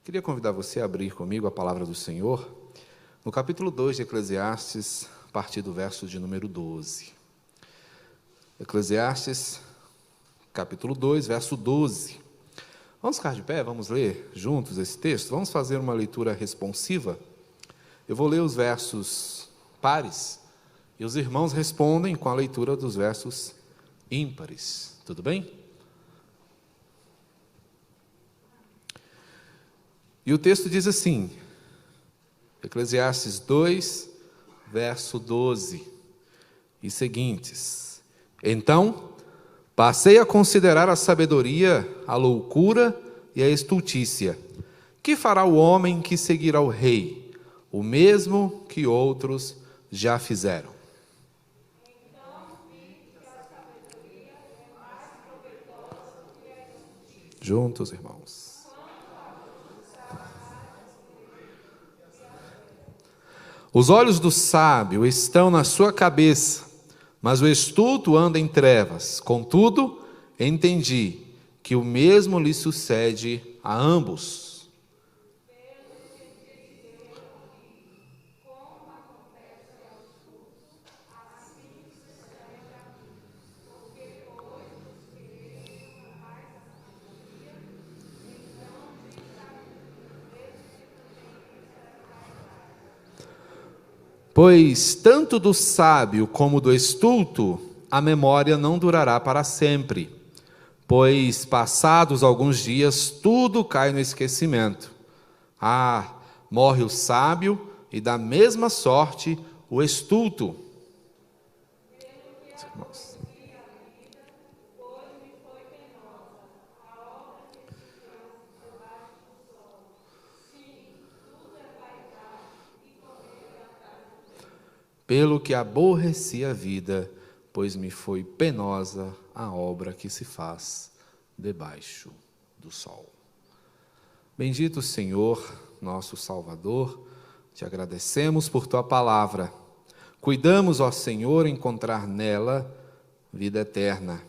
Queria convidar você a abrir comigo a palavra do Senhor no capítulo 2 de Eclesiastes, a partir do verso de número 12. Eclesiastes, capítulo 2, verso 12. Vamos ficar de pé, vamos ler juntos esse texto? Vamos fazer uma leitura responsiva? Eu vou ler os versos pares e os irmãos respondem com a leitura dos versos ímpares. Tudo bem? E o texto diz assim, Eclesiastes 2, verso 12 e seguintes. Então, passei a considerar a sabedoria, a loucura e a estultícia. Que fará o homem que seguirá o rei? O mesmo que outros já fizeram. Juntos, irmãos. Os olhos do sábio estão na sua cabeça, mas o estulto anda em trevas. Contudo, entendi que o mesmo lhe sucede a ambos. Pois tanto do sábio como do estulto, a memória não durará para sempre. Pois passados alguns dias, tudo cai no esquecimento. Morre o sábio e da mesma sorte o estulto. Pelo que aborreci a vida, pois me foi penosa a obra que se faz debaixo do sol. Bendito Senhor, nosso Salvador, te agradecemos por tua palavra. Cuidamos, ó Senhor, encontrar nela vida eterna,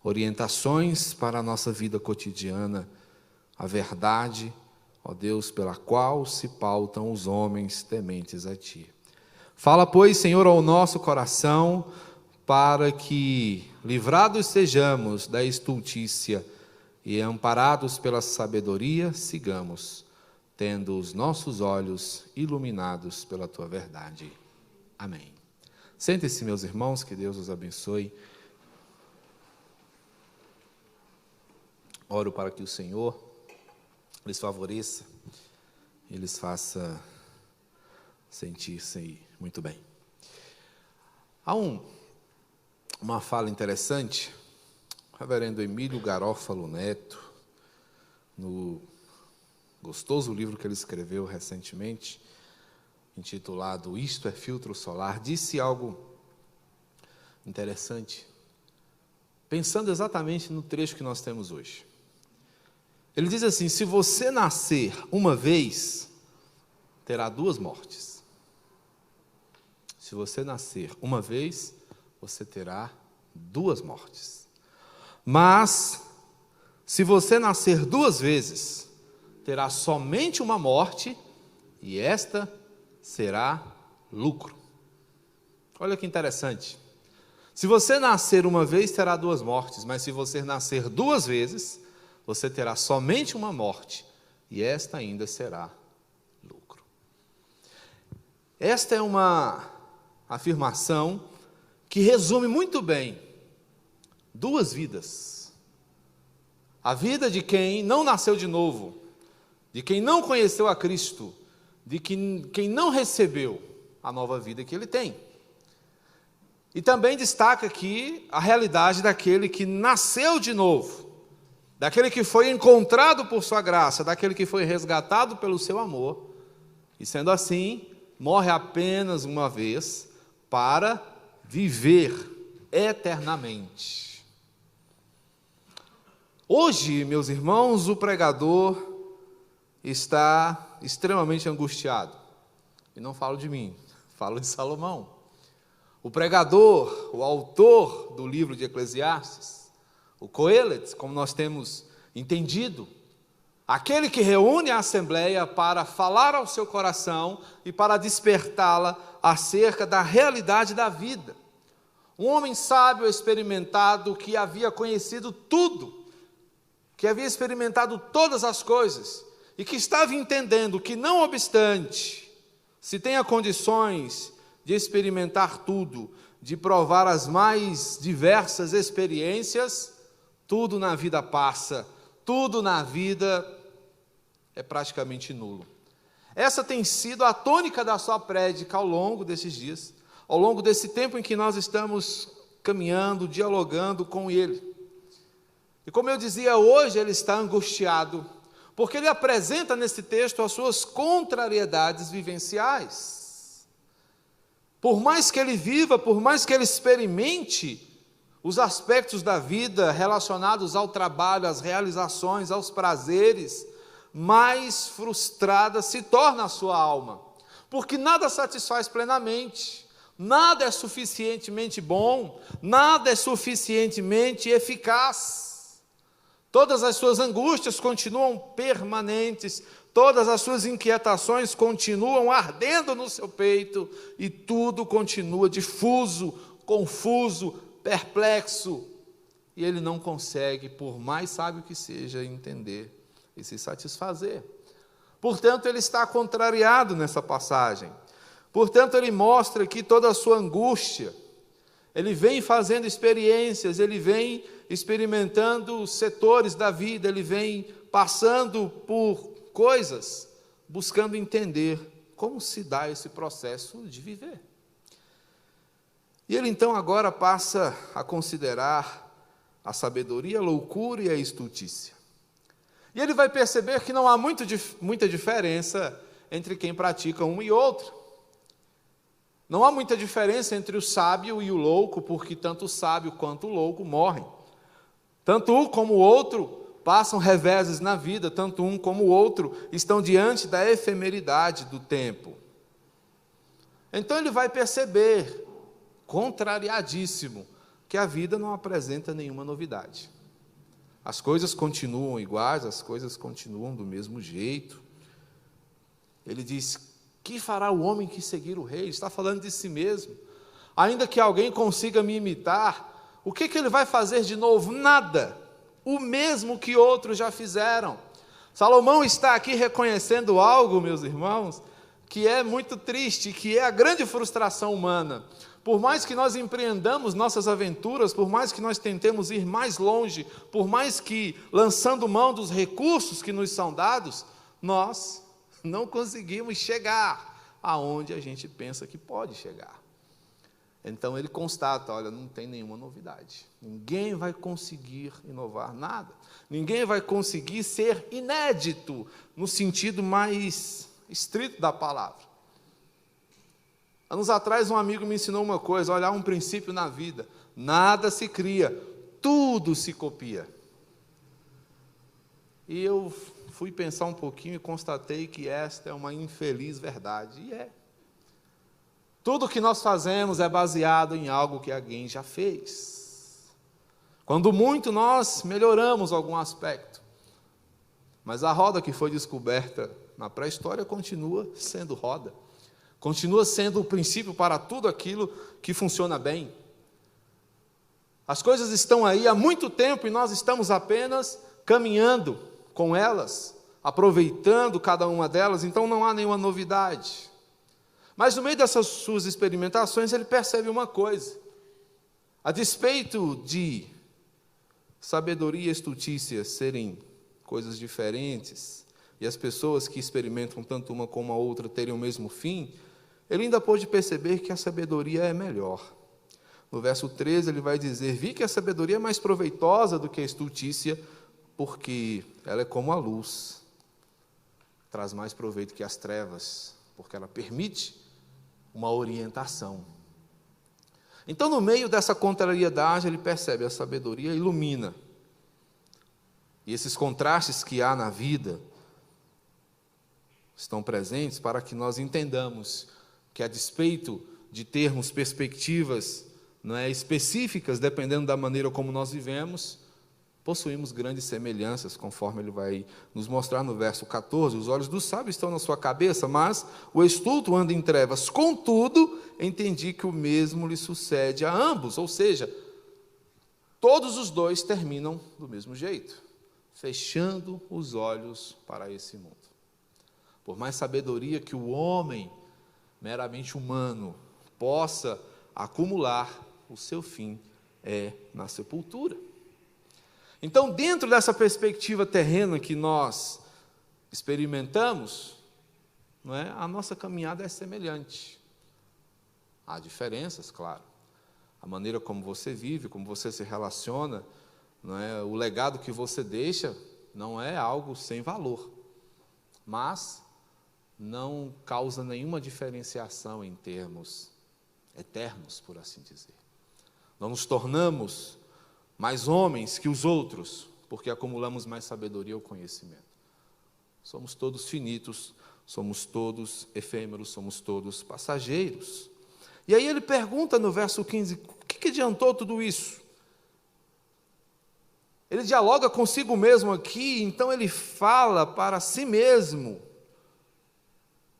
orientações para a nossa vida cotidiana, a verdade, ó Deus, pela qual se pautam os homens tementes a ti. Fala, pois, Senhor, ao nosso coração, para que, livrados sejamos da estultícia e amparados pela sabedoria, sigamos, tendo os nossos olhos iluminados pela tua verdade. Amém. Sentem-se, meus irmãos, que Deus os abençoe. Oro para que o Senhor lhes favoreça e lhes faça sentir-se muito bem. Há uma fala interessante, o reverendo Emílio Garófalo Neto, no gostoso livro que ele escreveu recentemente, intitulado Isto é Filtro Solar, disse algo interessante, pensando exatamente no trecho que nós temos hoje. Ele diz assim: se você nascer uma vez, terá duas mortes. Se você nascer uma vez, você terá duas mortes. Mas, se você nascer duas vezes, terá somente uma morte, e esta será lucro. Olha que interessante. Se você nascer uma vez, terá duas mortes, mas se você nascer duas vezes, você terá somente uma morte, e esta ainda será lucro. Esta é uma afirmação que resume muito bem duas vidas. A vida de quem não nasceu de novo, de quem não conheceu a Cristo, de quem não recebeu a nova vida que ele tem. E também destaca aqui a realidade daquele que nasceu de novo, daquele que foi encontrado por sua graça, daquele que foi resgatado pelo seu amor, e sendo assim, morre apenas uma vez, para viver eternamente. Hoje, meus irmãos, o pregador está extremamente angustiado. E não falo de mim, falo de Salomão. O pregador, o autor do livro de Eclesiastes, o Coelho, como nós temos entendido, Aquele que reúne a assembleia para falar ao seu coração e para despertá-la acerca da realidade da vida. Um homem sábio, experimentado, que havia conhecido tudo, que havia experimentado todas as coisas, e que estava entendendo que, não obstante, se tenha condições de experimentar tudo, de provar as mais diversas experiências, tudo na vida passa, tudo na vida é praticamente nulo. Essa tem sido a tônica da sua prédica ao longo desses dias, ao longo desse tempo em que nós estamos caminhando, dialogando com ele. E como eu dizia, hoje ele está angustiado, porque ele apresenta nesse texto as suas contrariedades vivenciais. Por mais que ele viva, por mais que ele experimente os aspectos da vida relacionados ao trabalho, às realizações, aos prazeres, mais frustrada se torna a sua alma, porque nada satisfaz plenamente, nada é suficientemente bom, nada é suficientemente eficaz. Todas as suas angústias continuam permanentes, todas as suas inquietações continuam ardendo no seu peito, e tudo continua difuso, confuso, perplexo, e ele não consegue, por mais sábio que seja, entender e se satisfazer. Portanto, ele está contrariado nessa passagem. Portanto, ele mostra aqui toda a sua angústia. Ele vem fazendo experiências, ele vem experimentando setores da vida, ele vem passando por coisas, buscando entender como se dá esse processo de viver. E ele então agora passa a considerar a sabedoria, a loucura e a estultícia. E ele vai perceber que não há muita diferença entre quem pratica um e outro. Não há muita diferença entre o sábio e o louco, porque tanto o sábio quanto o louco morrem. Tanto um como o outro passam reveses na vida, tanto um como o outro estão diante da efemeridade do tempo. Então ele vai perceber, contrariadíssimo, que a vida não apresenta nenhuma novidade. As coisas continuam iguais, as coisas continuam do mesmo jeito. Ele diz: que fará o homem que seguir o rei? Ele está falando de si mesmo. Ainda que alguém consiga me imitar, o que ele vai fazer de novo? Nada. O mesmo que outros já fizeram. Salomão está aqui reconhecendo algo, meus irmãos, que é muito triste, que é a grande frustração humana. Por mais que nós empreendamos nossas aventuras, por mais que nós tentemos ir mais longe, por mais que, lançando mão dos recursos que nos são dados, nós não conseguimos chegar aonde a gente pensa que pode chegar. Então ele constata: olha, não tem nenhuma novidade. Ninguém vai conseguir inovar nada. Ninguém vai conseguir ser inédito, no sentido mais estrito da palavra. Anos atrás, um amigo me ensinou uma coisa: olha, há um princípio na vida: nada se cria, tudo se copia. E eu fui pensar um pouquinho e constatei que esta é uma infeliz verdade. E é. Tudo que nós fazemos é baseado em algo que alguém já fez. Quando muito, nós melhoramos algum aspecto. Mas a roda que foi descoberta na pré-história continua sendo roda. Continua sendo o princípio para tudo aquilo que funciona bem. As coisas estão aí há muito tempo e nós estamos apenas caminhando com elas, aproveitando cada uma delas, então não há nenhuma novidade. Mas no meio dessas suas experimentações, ele percebe uma coisa: a despeito de sabedoria e estultícia serem coisas diferentes, e as pessoas que experimentam tanto uma como a outra terem o mesmo fim, ele ainda pôde perceber que a sabedoria é melhor. No verso 13 ele vai dizer: vi que a sabedoria é mais proveitosa do que a estultícia, porque ela é como a luz, traz mais proveito que as trevas, porque ela permite uma orientação. Então, no meio dessa contrariedade, ele percebe: a sabedoria ilumina. E esses contrastes que há na vida estão presentes para que nós entendamos que, a despeito de termos perspectivas específicas, dependendo da maneira como nós vivemos, possuímos grandes semelhanças, conforme ele vai nos mostrar no verso 14. Os olhos do sábio estão na sua cabeça, mas o estulto anda em trevas. Contudo, entendi que o mesmo lhe sucede a ambos, ou seja, todos os dois terminam do mesmo jeito, fechando os olhos para esse mundo. Por mais sabedoria que o homem, meramente humano, possa acumular, o seu fim é na sepultura. Então, dentro dessa perspectiva terrena que nós experimentamos, não é? A nossa caminhada é semelhante. Há diferenças, claro. A maneira como você vive, como você se relaciona, não é? O legado que você deixa não é algo sem valor, mas não causa nenhuma diferenciação em termos eternos, por assim dizer. Não nos tornamos mais homens que os outros, porque acumulamos mais sabedoria ou conhecimento. Somos todos finitos, somos todos efêmeros, somos todos passageiros. E aí ele pergunta no verso 15, o que adiantou tudo isso? Ele dialoga consigo mesmo aqui, então ele fala para si mesmo.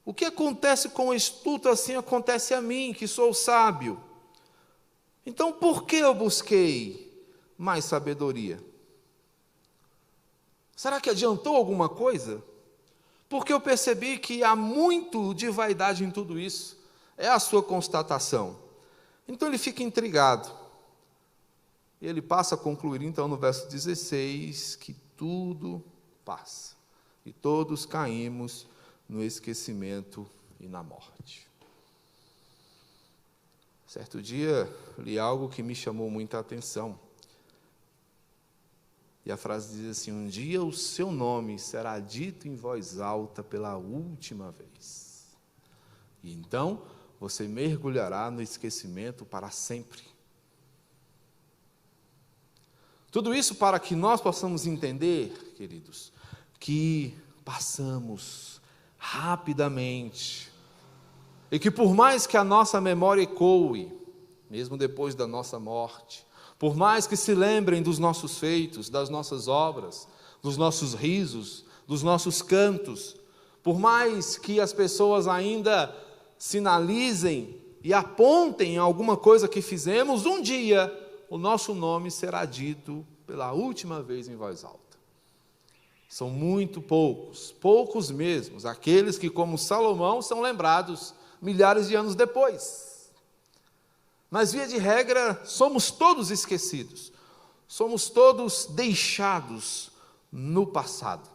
O que acontece com o estulto, assim acontece a mim, que sou sábio. Então, por que eu busquei mais sabedoria? Será que adiantou alguma coisa? Porque eu percebi que há muito de vaidade em tudo isso. É a sua constatação. Então ele fica intrigado. E ele passa a concluir, então, no verso 16, que tudo passa. E todos caímos no esquecimento e na morte. Certo dia, li algo que me chamou muita atenção. E a frase diz assim: um dia o seu nome será dito em voz alta pela última vez. E então você mergulhará no esquecimento para sempre. Tudo isso para que nós possamos entender, queridos, que passamos rapidamente, e que por mais que a nossa memória ecoe, mesmo depois da nossa morte, por mais que se lembrem dos nossos feitos, das nossas obras, dos nossos risos, dos nossos cantos, por mais que as pessoas ainda sinalizem e apontem alguma coisa que fizemos, um dia o nosso nome será dito pela última vez em voz alta. São muito poucos, poucos mesmos, aqueles que, como Salomão, são lembrados milhares de anos depois. Mas, via de regra, somos todos esquecidos, somos todos deixados no passado.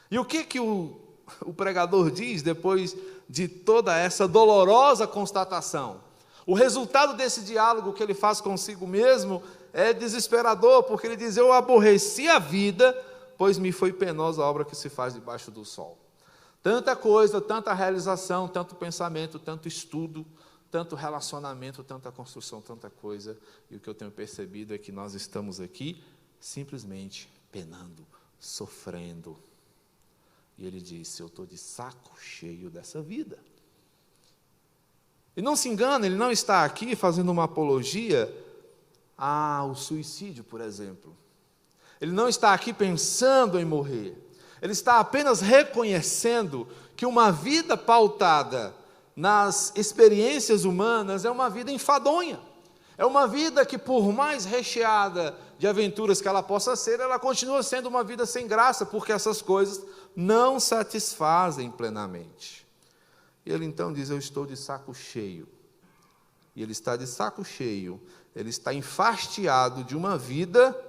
E o que o pregador diz depois de toda essa dolorosa constatação? O resultado desse diálogo que ele faz consigo mesmo é desesperador, porque ele diz: eu aborreci a vida, pois me foi penosa a obra que se faz debaixo do sol. Tanta coisa, tanta realização, tanto pensamento, tanto estudo, tanto relacionamento, tanta construção, tanta coisa. E o que eu tenho percebido é que nós estamos aqui simplesmente penando, sofrendo. E ele disse: eu estou de saco cheio dessa vida. E não se engane, ele não está aqui fazendo uma apologia ao suicídio, por exemplo. Ele não está aqui pensando em morrer. Ele está apenas reconhecendo que uma vida pautada nas experiências humanas é uma vida enfadonha. É uma vida que, por mais recheada de aventuras que ela possa ser, ela continua sendo uma vida sem graça, porque essas coisas não satisfazem plenamente. E ele então diz: eu estou de saco cheio. E ele está de saco cheio, ele está enfastiado de uma vida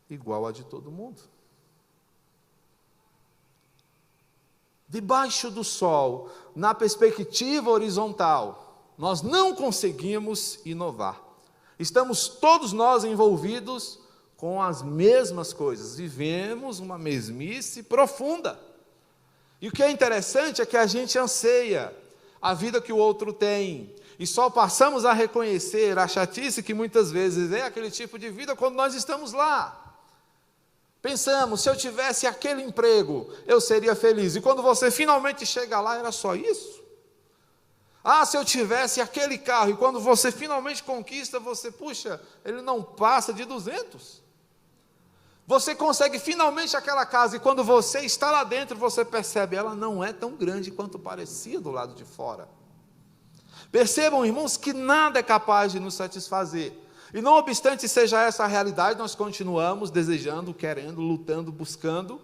igual a de todo mundo. Debaixo do sol, na perspectiva horizontal, nós não conseguimos inovar. Estamos todos nós envolvidos com as mesmas coisas, vivemos uma mesmice profunda. E o que é interessante é que a gente anseia a vida que o outro tem, e só passamos a reconhecer a chatice que muitas vezes é aquele tipo de vida quando nós estamos lá. Pensamos: se eu tivesse aquele emprego, eu seria feliz. E quando você finalmente chega lá, era só isso? Ah, se eu tivesse aquele carro, e quando você finalmente conquista, você, puxa, ele não passa de 200. Você consegue finalmente aquela casa, e quando você está lá dentro, você percebe, ela não é tão grande quanto parecia do lado de fora. Percebam, irmãos, que nada é capaz de nos satisfazer. E não obstante seja essa a realidade, nós continuamos desejando, querendo, lutando, buscando.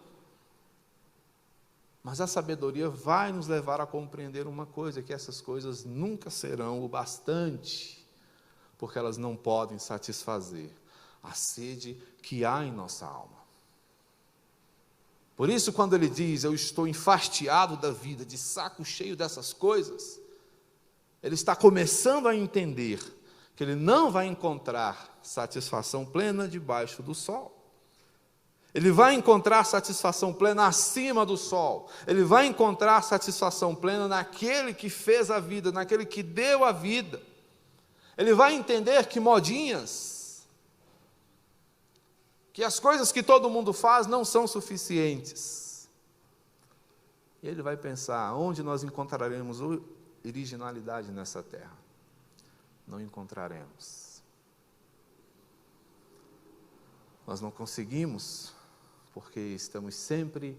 Mas a sabedoria vai nos levar a compreender uma coisa, que essas coisas nunca serão o bastante, porque elas não podem satisfazer a sede que há em nossa alma. Por isso, quando ele diz, eu estou enfastiado da vida, de saco cheio dessas coisas, ele está começando a entender que ele não vai encontrar satisfação plena debaixo do sol. Ele vai encontrar satisfação plena acima do sol. Ele vai encontrar satisfação plena naquele que fez a vida, naquele que deu a vida. Ele vai entender que modinhas, que as coisas que todo mundo faz não são suficientes. E ele vai pensar, onde nós encontraremos originalidade nessa terra? Não encontraremos. Nós não conseguimos, porque estamos sempre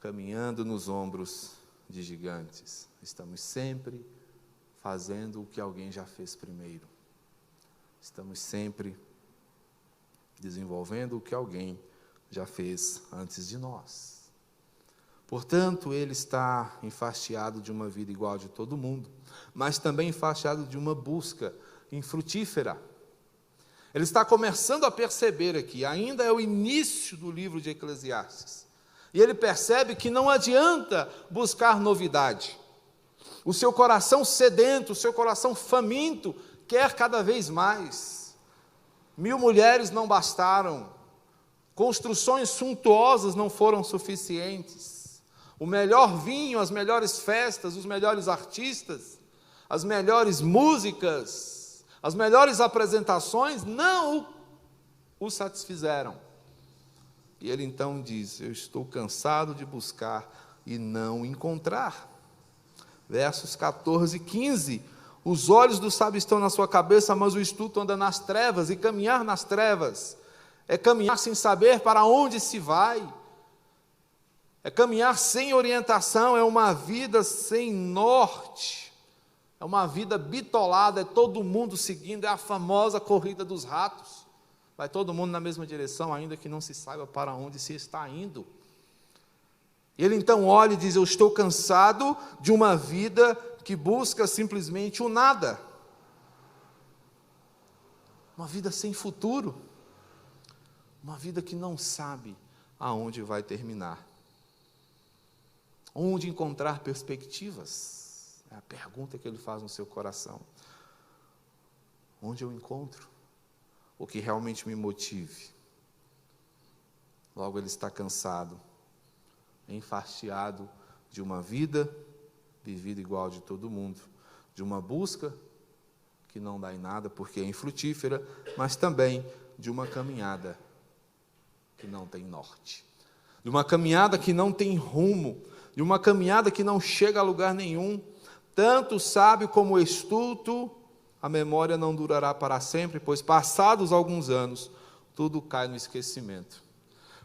caminhando nos ombros de gigantes. Estamos sempre fazendo o que alguém já fez primeiro. Estamos sempre desenvolvendo o que alguém já fez antes de nós. Portanto, ele está enfastiado de uma vida igual a de todo mundo, mas também enfastiado de uma busca infrutífera. Ele está começando a perceber aqui, ainda é o início do livro de Eclesiastes, e ele percebe que não adianta buscar novidade. O seu coração sedento, o seu coração faminto, quer cada vez mais. 1000 mulheres não bastaram, construções suntuosas não foram suficientes, o melhor vinho, as melhores festas, os melhores artistas, as melhores músicas, as melhores apresentações não o satisfizeram. E ele então diz, eu estou cansado de buscar e não encontrar. Versos 14 e 15, os olhos do sábio estão na sua cabeça, mas o estulto anda nas trevas, e caminhar nas trevas é caminhar sem saber para onde se vai, é caminhar sem orientação, é uma vida sem norte, é uma vida bitolada, é todo mundo seguindo, é a famosa corrida dos ratos, vai todo mundo na mesma direção, ainda que não se saiba para onde se está indo. Ele então olha e diz, eu estou cansado de uma vida que busca simplesmente o nada, uma vida sem futuro, uma vida que não sabe aonde vai terminar, onde encontrar perspectivas, é a pergunta que ele faz no seu coração, onde eu encontro o que realmente me motive? Logo ele está cansado, enfastiado de uma vida vivida igual de todo mundo, de uma busca que não dá em nada porque é infrutífera, mas também de uma caminhada que não tem norte, de uma caminhada que não tem rumo, de uma caminhada que não chega a lugar nenhum. Tanto o sábio como o estulto, a memória não durará para sempre, pois passados alguns anos, tudo cai no esquecimento.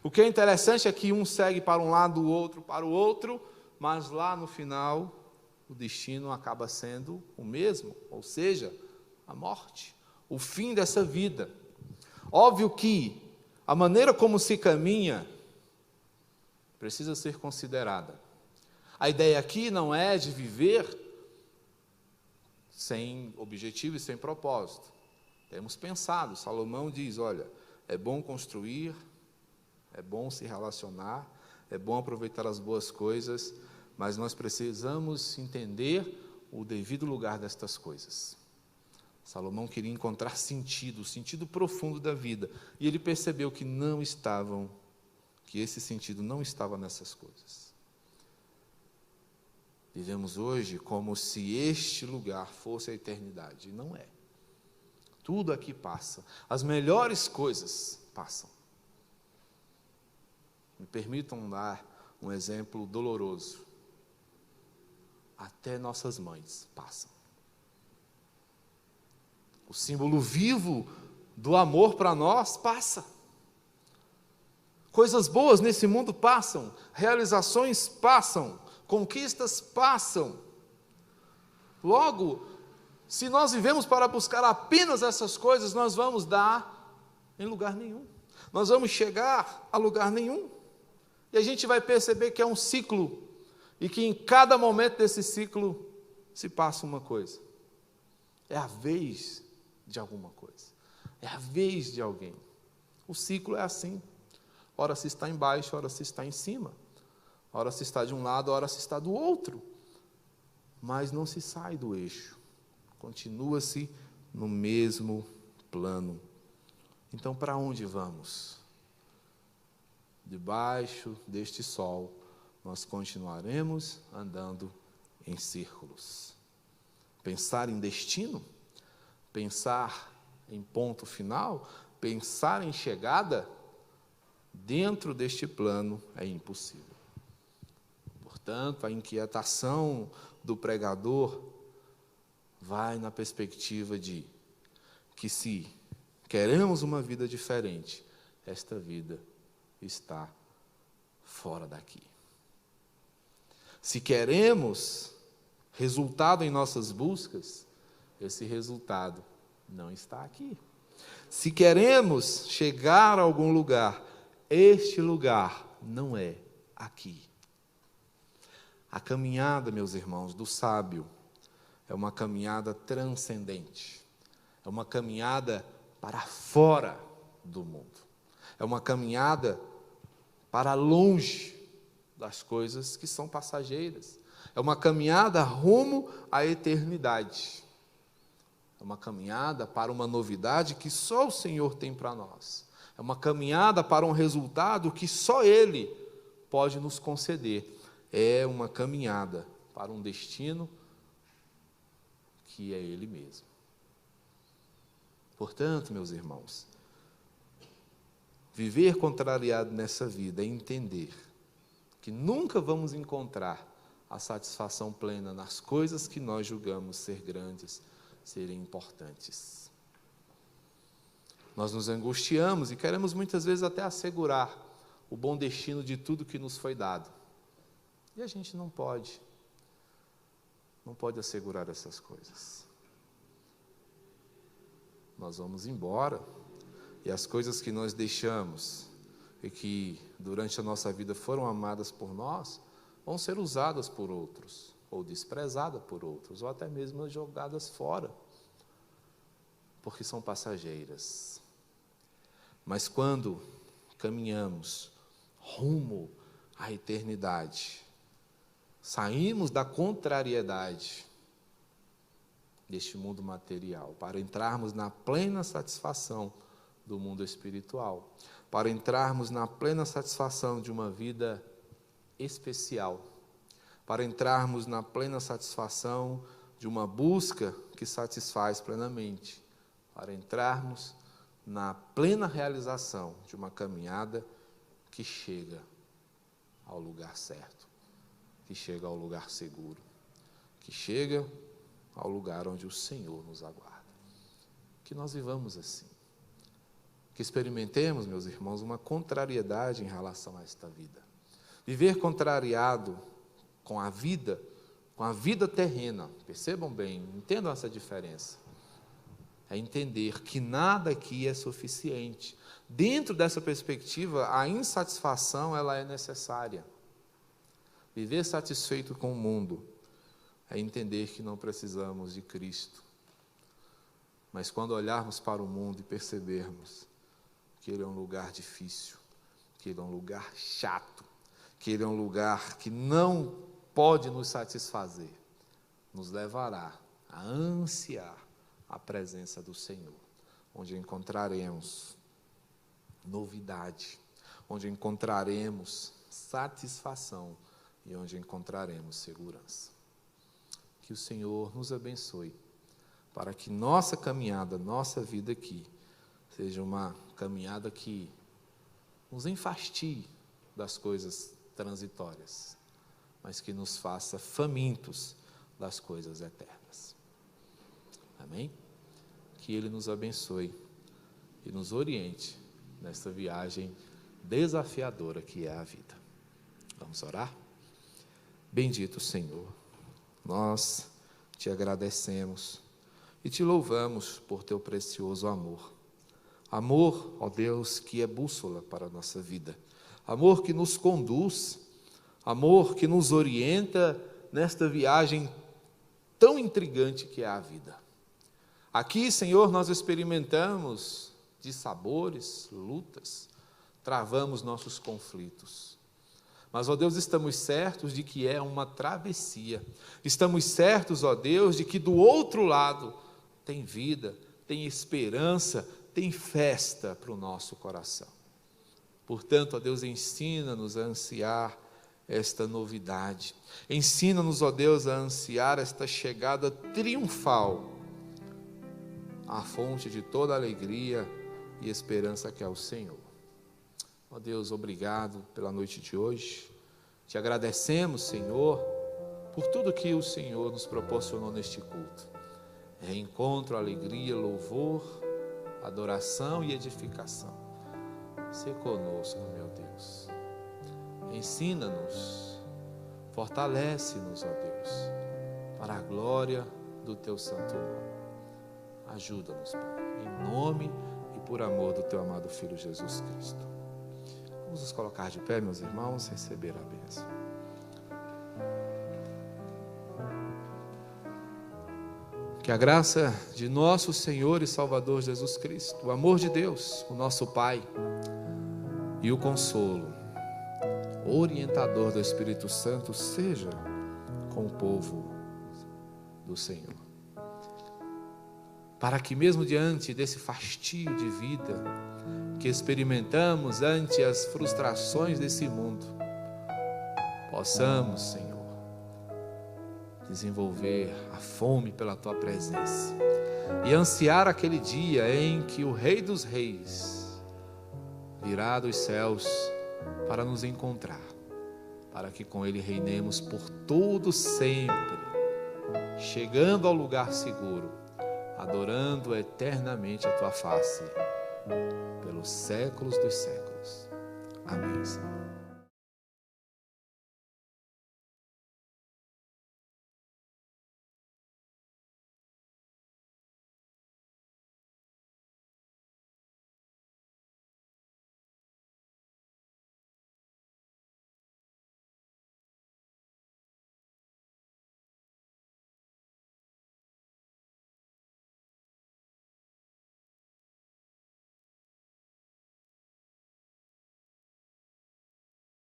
O que é interessante é que um segue para um lado, o outro para o outro, mas lá no final, o destino acaba sendo o mesmo, ou seja, a morte, o fim dessa vida. Óbvio que a maneira como se caminha precisa ser considerada. A ideia aqui não é de viver sem objetivo e sem propósito. Temos pensado, Salomão diz, olha, é bom construir, é bom se relacionar, é bom aproveitar as boas coisas, mas nós precisamos entender o devido lugar destas coisas. Salomão queria encontrar sentido, o sentido profundo da vida, e ele percebeu que que esse sentido não estava nessas coisas. Vivemos hoje como se este lugar fosse a eternidade, e não é. Tudo aqui passa, as melhores coisas passam. Me permitam dar um exemplo doloroso. Até nossas mães passam. O símbolo vivo do amor para nós passa. Coisas boas nesse mundo passam, realizações passam, conquistas passam. Logo, se nós vivemos para buscar apenas essas coisas, nós vamos dar em lugar nenhum. Nós vamos chegar a lugar nenhum. E a gente vai perceber que é um ciclo, e que em cada momento desse ciclo se passa uma coisa. É a vez de alguma coisa. É a vez de alguém. O ciclo é assim. Ora se está embaixo, ora se está em cima. Ora se está de um lado, ora se está do outro. Mas não se sai do eixo. Continua-se no mesmo plano. Então, para onde vamos? Debaixo deste sol, nós continuaremos andando em círculos. Pensar em destino, pensar em ponto final, pensar em chegada, dentro deste plano é impossível. Portanto, a inquietação do pregador vai na perspectiva de que, se queremos uma vida diferente, esta vida está fora daqui. Se queremos resultado em nossas buscas, esse resultado não está aqui. Se queremos chegar a algum lugar, este lugar não é aqui. A caminhada, meus irmãos, do sábio é uma caminhada transcendente. É uma caminhada para fora do mundo. É uma caminhada para longe das coisas que são passageiras. É uma caminhada rumo à eternidade. É uma caminhada para uma novidade que só o Senhor tem para nós. É uma caminhada para um resultado que só Ele pode nos conceder. É uma caminhada para um destino que é Ele mesmo. Portanto, meus irmãos, viver contrariado nessa vida é entender que nunca vamos encontrar a satisfação plena nas coisas que nós julgamos ser grandes, serem importantes. Nós nos angustiamos e queremos muitas vezes até assegurar o bom destino de tudo que nos foi dado. E a gente não pode assegurar essas coisas. Nós vamos embora, e as coisas que nós deixamos e que durante a nossa vida foram amadas por nós, vão ser usadas por outros, ou desprezadas por outros, ou até mesmo jogadas fora, porque são passageiras. Mas quando caminhamos rumo à eternidade, saímos da contrariedade deste mundo material, para entrarmos na plena satisfação do mundo espiritual, para entrarmos na plena satisfação de uma vida especial, para entrarmos na plena satisfação de uma busca que satisfaz plenamente, para entrarmos na plena realização de uma caminhada que chega ao lugar certo, que chega ao lugar seguro, que chega ao lugar onde o Senhor nos aguarda. Que nós vivamos assim, que experimentemos, meus irmãos, uma contrariedade em relação a esta vida. Viver contrariado com a vida terrena, percebam bem, entendam essa diferença. É entender que nada aqui é suficiente. Dentro dessa perspectiva, a insatisfação ela é necessária. Viver satisfeito com o mundo é entender que não precisamos de Cristo. Mas quando olharmos para o mundo e percebermos que ele é um lugar difícil, que ele é um lugar chato, que ele é um lugar que não pode nos satisfazer, nos levará a ansiar a presença do Senhor, onde encontraremos novidade, onde encontraremos satisfação e onde encontraremos segurança. Que o Senhor nos abençoe, para que nossa caminhada, nossa vida aqui, seja uma caminhada que nos enfastie das coisas transitórias, mas que nos faça famintos das coisas eternas. Amém? Que Ele nos abençoe e nos oriente nesta viagem desafiadora que é a vida. Vamos orar? Bendito Senhor, nós te agradecemos e te louvamos por teu precioso amor. Amor, ó Deus, que é bússola para a nossa vida. Amor que nos conduz, amor que nos orienta nesta viagem tão intrigante que é a vida. Aqui, Senhor, nós experimentamos de sabores, lutas, travamos nossos conflitos. Mas, ó Deus, estamos certos de que é uma travessia. Estamos certos, ó Deus, de que do outro lado tem vida, tem esperança, tem festa para o nosso coração. Portanto, ó Deus, ensina-nos a ansiar esta novidade. Ensina-nos, ó Deus, a ansiar esta chegada triunfal à fonte de toda alegria e esperança que é o Senhor. Ó Deus, obrigado pela noite de hoje. Te agradecemos, Senhor, por tudo que o Senhor nos proporcionou neste culto. Reencontro, alegria, louvor, adoração e edificação. Se conosco, meu Deus. Ensina-nos, fortalece-nos, ó Deus, para a glória do teu santo nome. Ajuda-nos, Pai, em nome e por amor do teu amado Filho Jesus Cristo. Vamos nos colocar de pé, meus irmãos, receber a bênção. Que a graça de nosso Senhor e Salvador Jesus Cristo, o amor de Deus, o nosso Pai, e o consolo, o orientador do Espírito Santo, seja com o povo do Senhor. Para que mesmo diante desse fastio de vida que experimentamos ante as frustrações desse mundo, possamos, Senhor, desenvolver a fome pela Tua presença e ansiar aquele dia em que o Rei dos Reis virá dos céus para nos encontrar, para que com Ele reinemos por todo sempre, chegando ao lugar seguro, adorando eternamente a Tua face, pelos séculos dos séculos. Amém, Senhor.